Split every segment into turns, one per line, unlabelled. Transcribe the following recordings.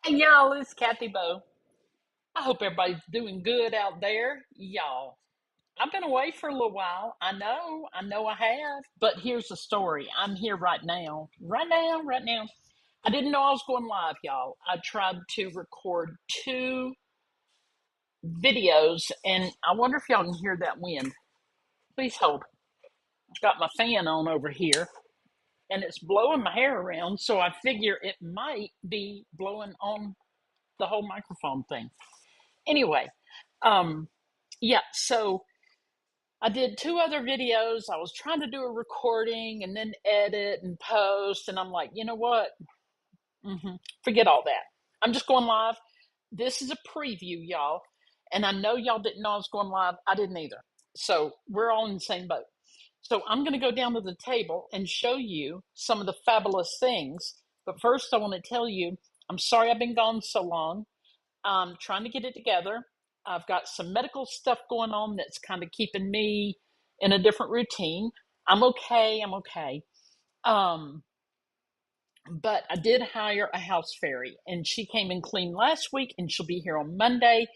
Hey y'all, it's Kathy Bow. I hope everybody's doing good out there. Y'all, I've been away for a little while. I know I have. But here's the story. I'm here right now. Right now. I didn't know I was going live, y'all. I tried to record two videos, and I wonder if y'all can hear that wind. Please hold. I've got my fan on over here, and it's blowing my hair around, so I figure it might be blowing on the whole microphone thing. Anyway, um, yeah, so I did two other videos. I was trying to do a recording and then edit and post, and I'm like, you know what? Forget all that. I'm just going live. This is a preview, y'all. And I know y'all didn't know I was going live. I didn't either. So we're all in the same boat. So I'm going to go down to the table and show you some of the fabulous things. But first, I want to tell you I'm sorry I've been gone so long. I'm trying to get it together. I've got some medical stuff going on that's kind of keeping me in a different routine. I'm okay. I'm okay. Um, but I did hire a house fairy, and she came and cleaned last week, and she'll be here on Monday,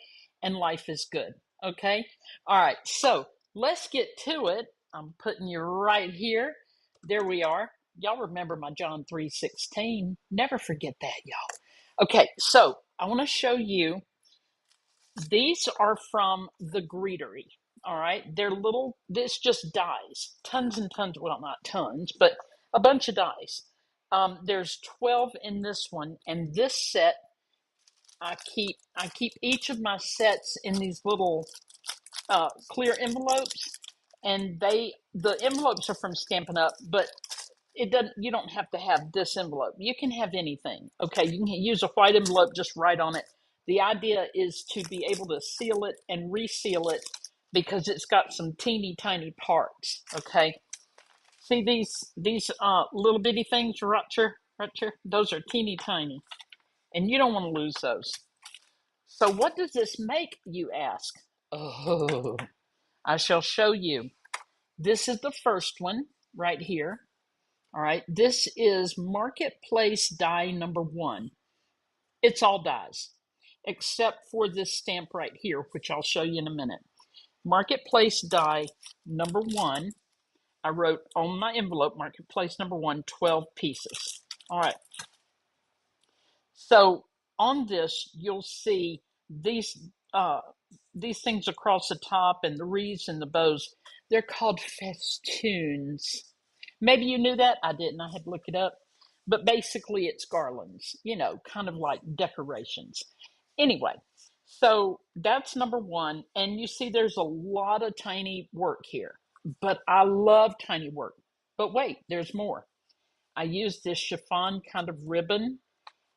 and life is good. Okay. All right. So let's get to it. I'm putting you right here. There we are. Y'all remember my John 3:16. Never forget that, y'all. Okay. So I want to show you these are from the Greetery. All right. They're little, this just dies. Tons and tons, well, not tons, but a bunch of dies. There's 12 in this one, and this set I keep each of my sets in these little clear envelopes, and the envelopes are from Stampin' Up, but it doesn't you don't have to have this envelope. You can have anything. Okay, you can use a white envelope, just write on it. The idea is to be able to seal it and reseal it because it's got some teeny tiny parts. Okay, see these little bitty things right here, those are teeny tiny, and you don't want to lose those. So what does this make, you ask? Oh, I shall show you. This is the first one right here. All right, this is Marketplace die number one. It's all dies, except for this stamp right here, which I'll show you in a minute. Marketplace die number one. I wrote on my envelope, Marketplace number one, 12 pieces. All right, so on this, you'll see these uh, these things across the top and the wreaths and the bows. They're called festoons. Maybe you knew that. I didn't. I had to look it up. But basically, it's garlands, kind of like decorations. Anyway, so that's number one. And you see, there's a lot of tiny work here. But I love tiny work. But wait, there's more. I used this chiffon kind of ribbon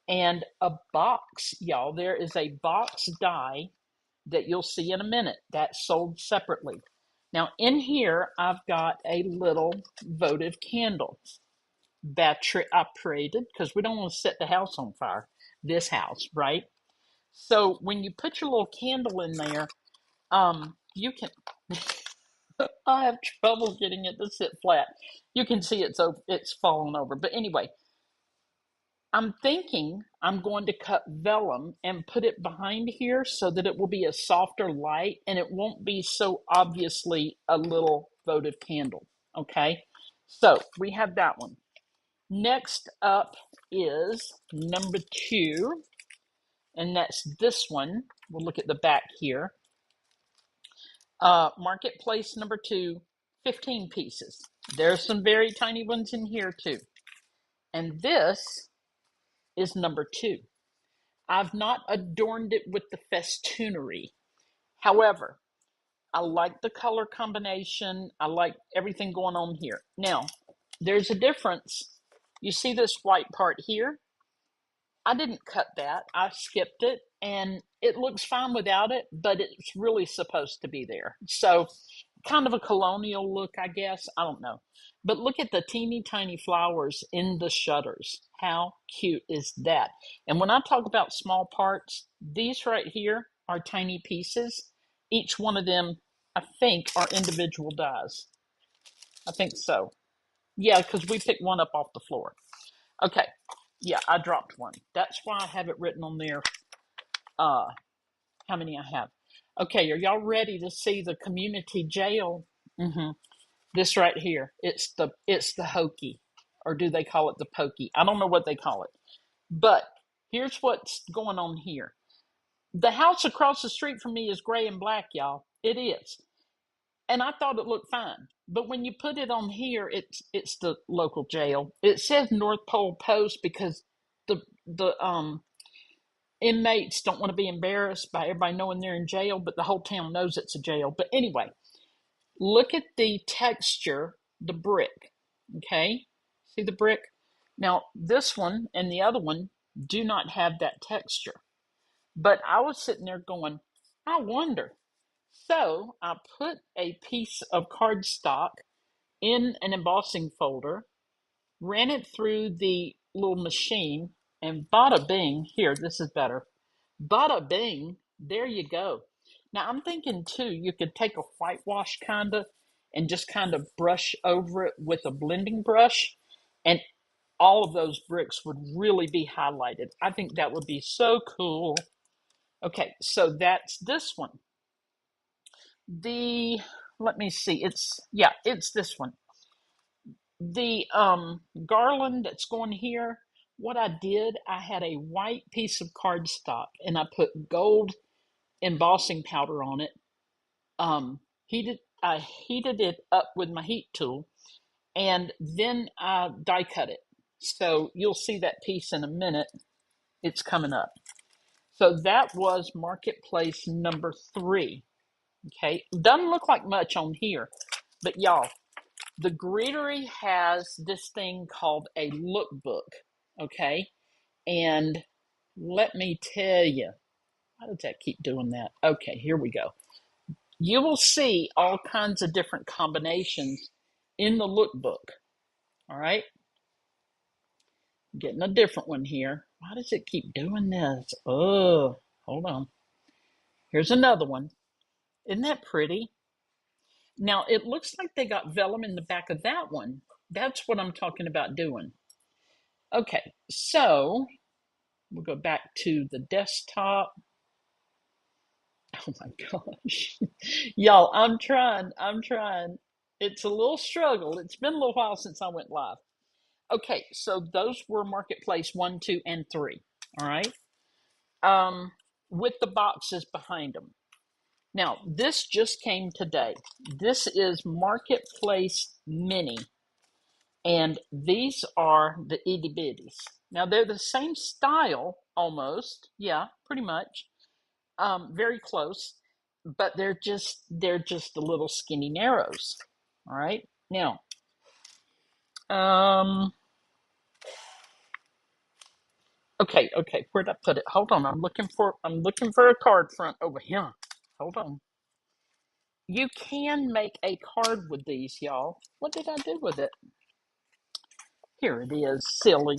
and a box, y'all. There is a box die that you'll see in a minute that's sold separately. Now, in here, I've got a little votive candle battery operated because we don't want to set the house on fire, this house, right? So when you put your little candle in there, you can. I have trouble getting it to sit flat. You can see it's fallen over. But anyway, I'm thinking I'm going to cut vellum and put it behind here so that it will be a softer light and it won't be so obviously a little votive candle. Okay, so we have that one. Next up is number two, and that's this one. We'll look at the back here. Marketplace number two, 15 pieces. There's some very tiny ones in here too. And this is number two. I've not adorned it with the festoonery. However, I like the color combination. I like everything going on here. Now, there's a difference. You see this white part here? I didn't cut that. I skipped it and it looks fine without it, but it's really supposed to be there. So, kind of a colonial look, I guess. I don't know. But look at the teeny tiny flowers in the shutters. How cute is that? And when I talk about small parts, these right here are tiny pieces. Each one of them, I think, are individual dies. I think so. Yeah, because we picked one up off the floor. Okay. Yeah, I dropped one. That's why I have it written on there. Uh, how many I have? Okay, are y'all ready to see the community jail? Mm-hmm. This right here. It's the hokey, or do they call it the pokey? I don't know what they call it. But here's what's going on here. The house across the street from me is gray and black, y'all. It is. And I thought it looked fine. But when you put it on here, it's the local jail. It says North Pole Post because the inmates don't want to be embarrassed by everybody knowing they're in jail, but the whole town knows it's a jail. But anyway, look at the texture, the brick. Okay? See the brick? Now, this one and the other one do not have that texture. But I was sitting there going, I wonder. So I put a piece of cardstock in an embossing folder, ran it through the little machine, and bada bing, here, this is better. Bada bing, there you go. Now I'm thinking too, you could take a whitewash kind of and just kind of brush over it with a blending brush, and all of those bricks would really be highlighted. I think that would be so cool. Okay, so that's this one. The let me see. It's this one. The garland that's going here. What I did, I had a white piece of cardstock and I put gold embossing powder on it. I heated it up with my heat tool, and then I die cut it. So you'll see that piece in a minute. It's coming up. So that was Marketplace number 3. Okay, doesn't look like much on here, but y'all, the Greetery has this thing called a lookbook. Okay, and let me tell you, why does that keep doing that? Okay, here we go. You will see all kinds of different combinations in the lookbook. All right, getting a different one here. Why does it keep doing this? Oh, hold on. Here's another one. Isn't that pretty? Now, it looks like they got vellum in the back of that one. That's what I'm talking about doing. Okay, so we'll go back to the desktop. Oh my gosh. Y'all, I'm trying. I'm trying. It's a little struggle. It's been a little while since I went live. Okay, so those were Marketplace 1, 2, and 3. All right. Um, with the boxes behind them. Now, this just came today. This is Marketplace Mini, and these are the itty bitties. Now, they're the same style almost. Yeah, pretty much. Very close, but they're just the little skinny narrows. All right. Now, um, okay. Where'd I put it? Hold on. I'm looking for a card front over here. Hold on. You can make a card with these, y'all. What did I do with it? Here it is, silly.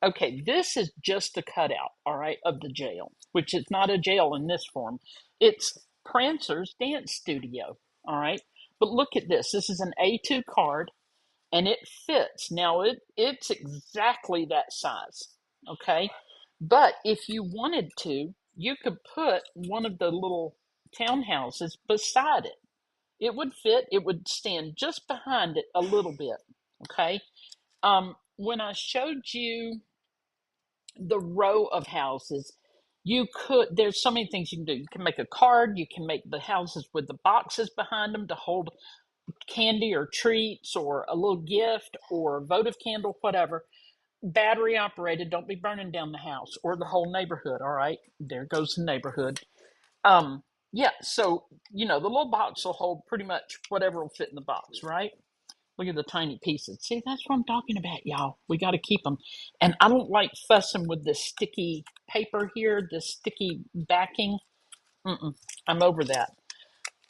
Okay, this is just a cutout, all right, of the jail, which is not a jail in this form. It's Prancer's Dance Studio, all right? But look at this. This is an A2 card, and it fits. Now, it's exactly that size, okay? But if you wanted to, you could put one of the little townhouses beside it. It would fit. It would stand just behind it a little bit, okay? When I showed you the row of houses, there's so many things you can do. You can make a card, you can make the houses with the boxes behind them to hold candy or treats or a little gift or a votive candle, whatever. Battery operated, don't be burning down the house or the whole neighborhood. All right, there goes the neighborhood. Yeah, so the little box will hold pretty much whatever will fit in the box, right? Look at the tiny pieces. See, that's what I'm talking about, y'all. We got to keep them. And I don't like fussing with this sticky paper here, this sticky backing. I'm over that.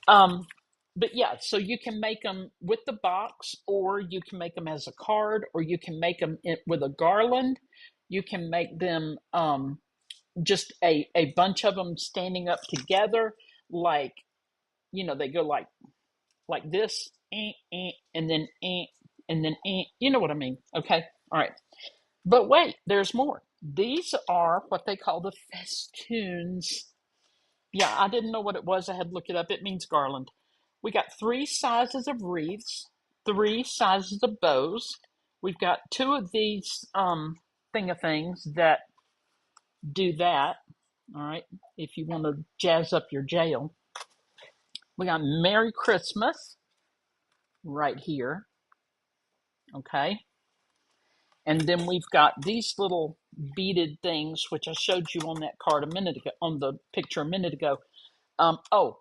Um, but yeah, so you can make them with the box, or you can make them as a card, or you can make them with a garland. You can make them just a bunch of them standing up together, like, they go like this, and then, and then, you know what I mean? Okay. All right. But wait, there's more. These are what they call the festoons. Yeah, I didn't know what it was. I had to look it up. It means garland. We got three sizes of wreaths, three sizes of bows. We've got two of these things that do that. All right, if you want to jazz up your jail. We got Merry Christmas right here. Okay. And then we've got these little beaded things, which I showed you on that card a minute ago, on the picture a minute ago. Oh,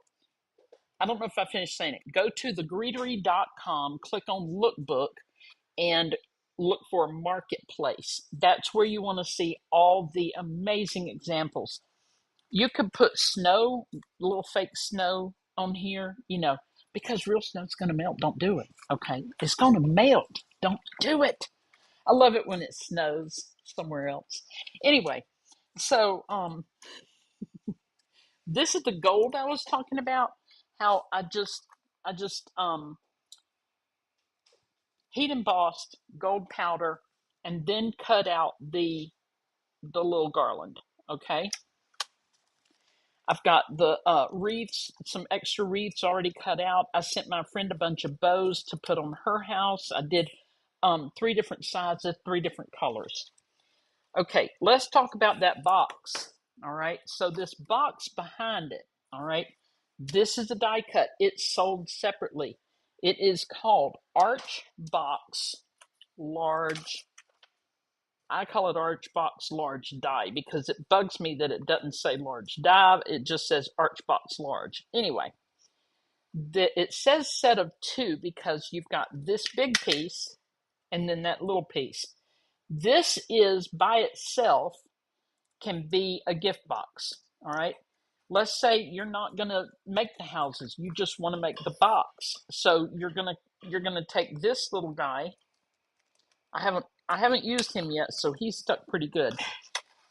I don't know if I finished saying it. Go to thegreetery.com, click on Lookbook, and look for Marketplace. That's where you want to see all the amazing examples. You could put snow, little fake snow on here, because real snow's going to melt. Don't do it. Okay. It's going to melt. Don't do it. I love it when it snows somewhere else. Anyway, so this is the gold I was talking about. How I just heat embossed gold powder and then cut out the little garland. Okay, I've got the wreaths, some extra wreaths already cut out. I sent my friend a bunch of bows to put on her house. I did three different sizes, three different colors. Okay, let's talk about that box. All right, so this box behind it, all right, this is a die cut. It's sold separately. It is called Arch Box Large. I call it Arch Box Large Die because it bugs me that it doesn't say large die. It just says Arch Box Large. Anyway, it says set of two because you've got this big piece and then that little piece. This is by itself can be a gift box. All right. Let's say you're not going to make the houses. You just want to make the box. So you're going to take this little guy. I haven't used him yet, so he's stuck pretty good.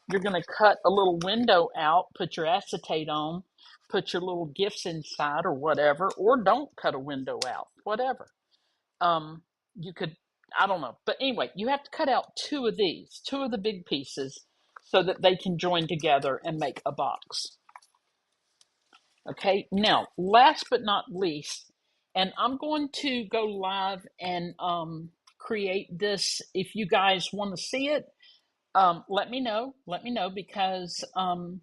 You're going to cut a little window out, put your acetate on, put your little gifts inside or whatever, or don't cut a window out, whatever. You could, I don't know. But anyway, you have to cut out two of these, two of the big pieces, so that they can join together and make a box. Okay, now, last but not least, and I'm going to go live and create this. If you guys want to see it, let me know. Let me know because I'm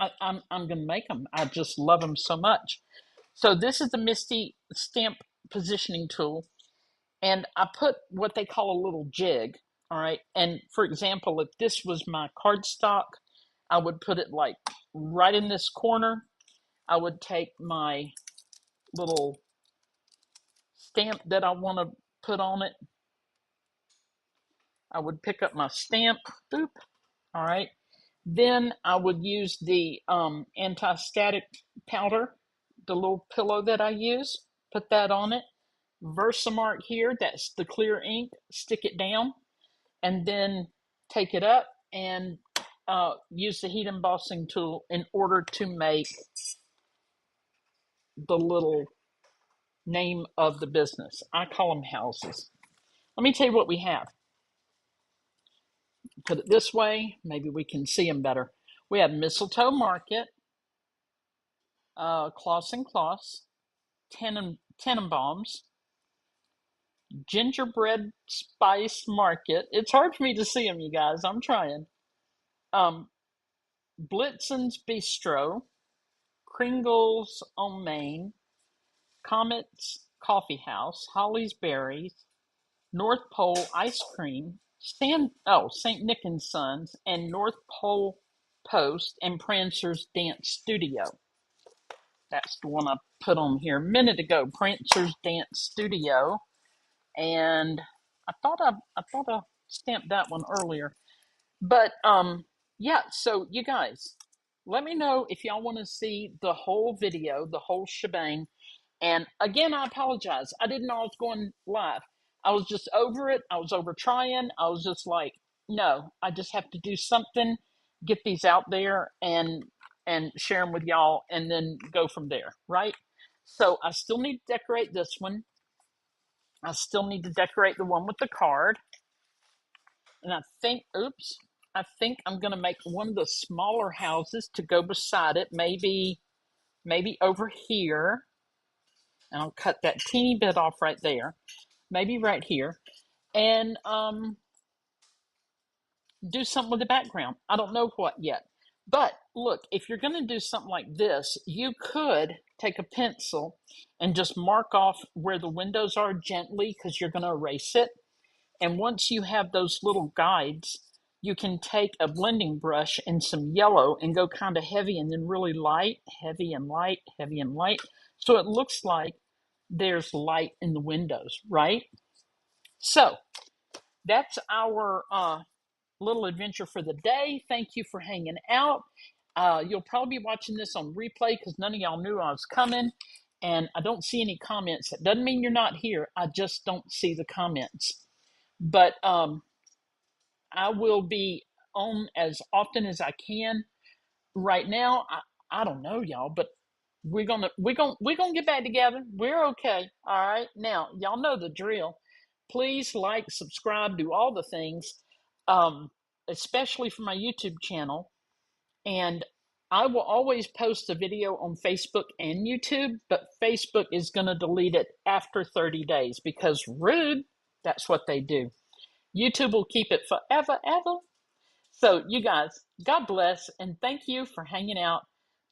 going to make them. I just love them so much. So this is the Misty Stamp Positioning Tool. And I put what they call a little jig. All right. And for example, if this was my cardstock, I would put it like right in this corner. I would take my little stamp that I want to put on it. I would pick up my stamp. Boop. All right. Then I would use the anti-static powder, the little pillow that I use, put that on it. Versamark here, that's the clear ink, stick it down, and then take it up and use the heat embossing tool in order to make the little name of the business. I call them houses. Let me tell you what we have. Put it this way, maybe we can see them better. We have Mistletoe Market, Kloss and Kloss, Tenenbaums, Gingerbread Spice Market. It's hard for me to see them, you guys. I'm trying. Um, Blitzen's Bistro, Kringle's on Main, Comet's Coffee House, Holly's Berries, North Pole Ice Cream, St. Nick and Sons, and North Pole Post and Prancer's Dance Studio. That's the one I put on here a minute ago. Prancer's Dance Studio, and I thought I stamped that one earlier. But yeah. So you guys, let me know if y'all want to see the whole video, the whole shebang. And again, I apologize. I didn't know I was going live. I was just over it. I was over trying. I was just like, no, I just have to do something, get these out there and share them with y'all and then go from there, right? So I still need to decorate this one. I still need to decorate the one with the card. And I think I'm going to make one of the smaller houses to go beside it. Maybe over here. And I'll cut that teeny bit off right there. Maybe right here. And do something with the background. I don't know what yet. But look, if you're going to do something like this, you could take a pencil and just mark off where the windows are gently because you're going to erase it. And once you have those little guides, you can take a blending brush and some yellow and go kind of heavy and then really light, heavy and light, heavy and light. So it looks like there's light in the windows, right? So that's our little adventure for the day. Thank you for hanging out. You'll probably be watching this on replay because none of y'all knew I was coming. And I don't see any comments. That doesn't mean you're not here. I just don't see the comments. But I will be on as often as I can. Right now, I don't know, y'all, but we're gonna get back together. We're okay. All right. Now, y'all know the drill. Please like, subscribe, do all the things, especially for my YouTube channel. And I will always post a video on Facebook and YouTube, but Facebook is going to delete it after 30 days because rude. That's what they do. YouTube will keep it forever, ever. So, you guys, God bless, and thank you for hanging out.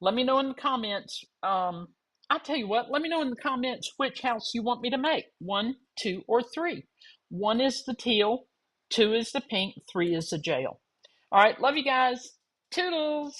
Let me know in the comments. I tell you what, let me know in the comments which house you want me to make. 1, 2, or 3. 1 is the teal, 2 is the pink, 3 is the jail. All right, love you guys. Toodles.